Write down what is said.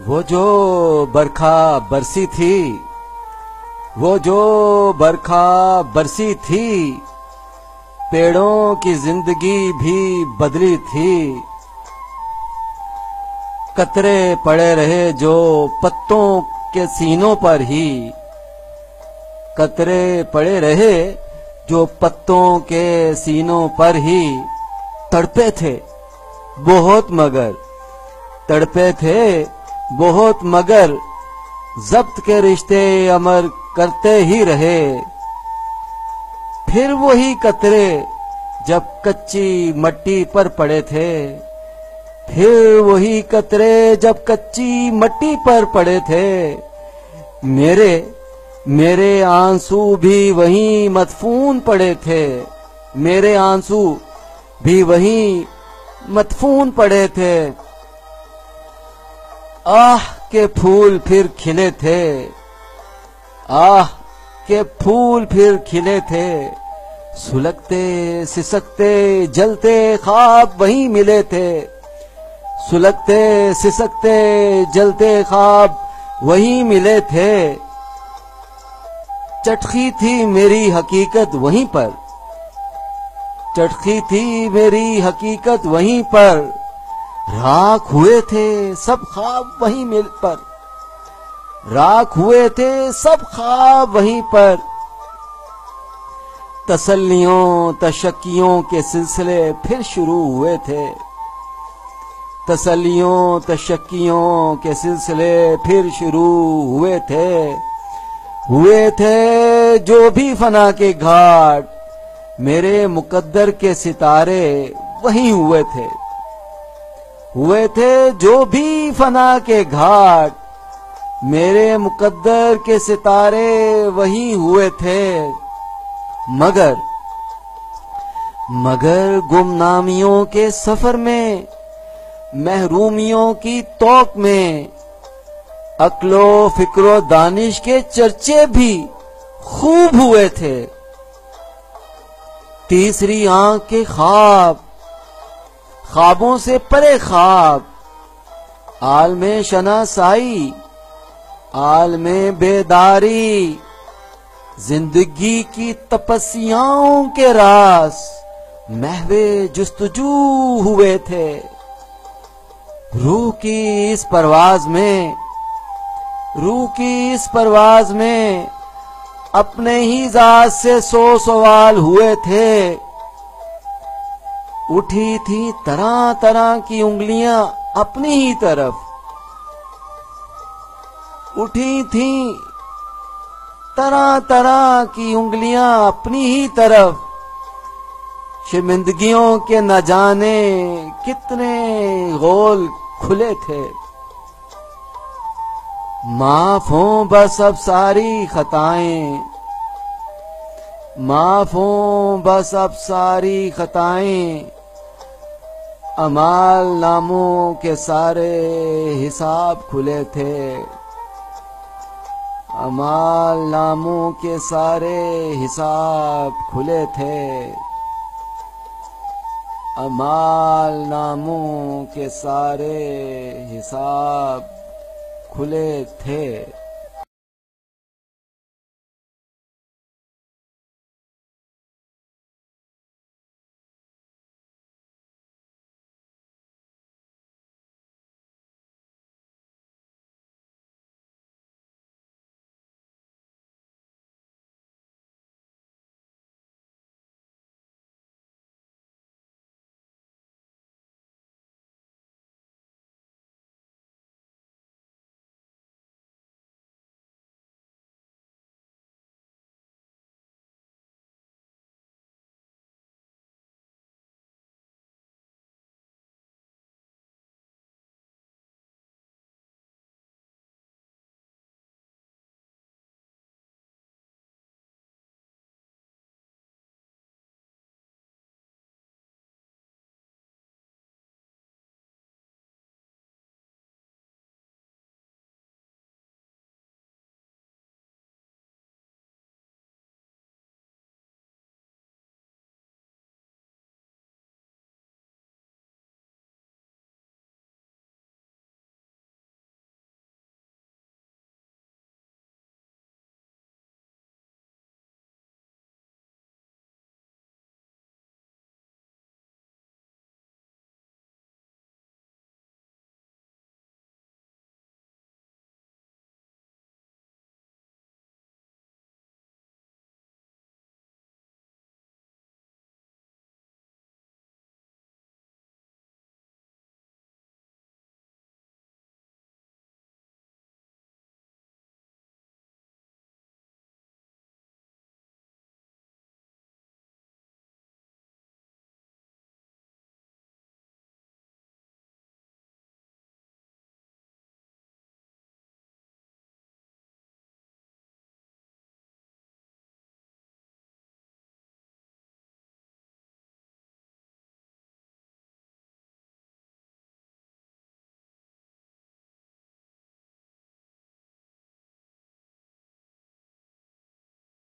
وہ جو برکھا برسی تھی، وہ جو برکھا برسی تھی، پیڑوں کی زندگی بھی بدلی تھی۔ قطرے پڑے رہے جو پتوں کے سینوں پر ہی، قطرے پڑے رہے جو پتوں کے سینوں پر ہی، تڑپے تھے بہت مگر تڑپے تھے بہت مگر ضبط کے رشتے امر کرتے ہی رہے۔ پھر وہی قطرے جب کچی مٹی پر پڑے تھے، پھر وہی قطرے جب کچی مٹی پر پڑے تھے، میرے آنسو بھی وہیں مدفون پڑے تھے، میرے آنسو بھی وہیں مدفون پڑے تھے۔ آہ کے پھول پھر کھلے تھے، آہ کے پھول پھر کھلے تھے، سلگتے سسکتے جلتے خواب وہیں ملے تھے، سلگتے سسکتے جلتے خواب وہیں ملے تھے۔ چٹخی تھی میری حقیقت وہیں پر، چٹخی تھی میری حقیقت وہیں پر، راکھ ہوئے تھے سب خواب وہیں مل پر، راکھ ہوئے تھے سب خواب وہیں پر۔ تسلیوں تشکیوں کے سلسلے پھر شروع ہوئے تھے، تسلیوں تشکیوں کے سلسلے پھر شروع ہوئے تھے جو بھی فنا کے گھاٹ، میرے مقدر کے ستارے وہیں ہوئے تھے جو بھی فنا کے گھاٹ، میرے مقدر کے ستارے وہیں ہوئے تھے۔ مگر گمنامیوں کے سفر میں، محرومیوں کی توق میں، عقل و فکر و دانش کے چرچے بھی خوب ہوئے تھے۔ تیسری آنکھ کے خواب، خوابوں سے پرے خواب، عالم شناسائی، عالم بیداری، زندگی کی تپسیاؤں کے راز محو جستجو ہوئے تھے۔ روح کی اس پرواز میں اپنے ہی ذات سے 100 سوال ہوئے تھے۔ اٹھی تھی طرح طرح کی انگلیاں اپنی ہی طرف، اٹھی تھی طرح طرح کی انگلیاں اپنی ہی طرف، شرمندگیوں کے نہ جانے کتنے غول کھلے تھے۔ معاف ہوں بس اب ساری خطائیں، معاف ہوں بس اب ساری خطائیں، اعمال ناموں کے سارے حساب کھلے تھے، اعمال ناموں کے سارے حساب کھلے تھے، اعمال ناموں کے سارے حساب کھلے تھے۔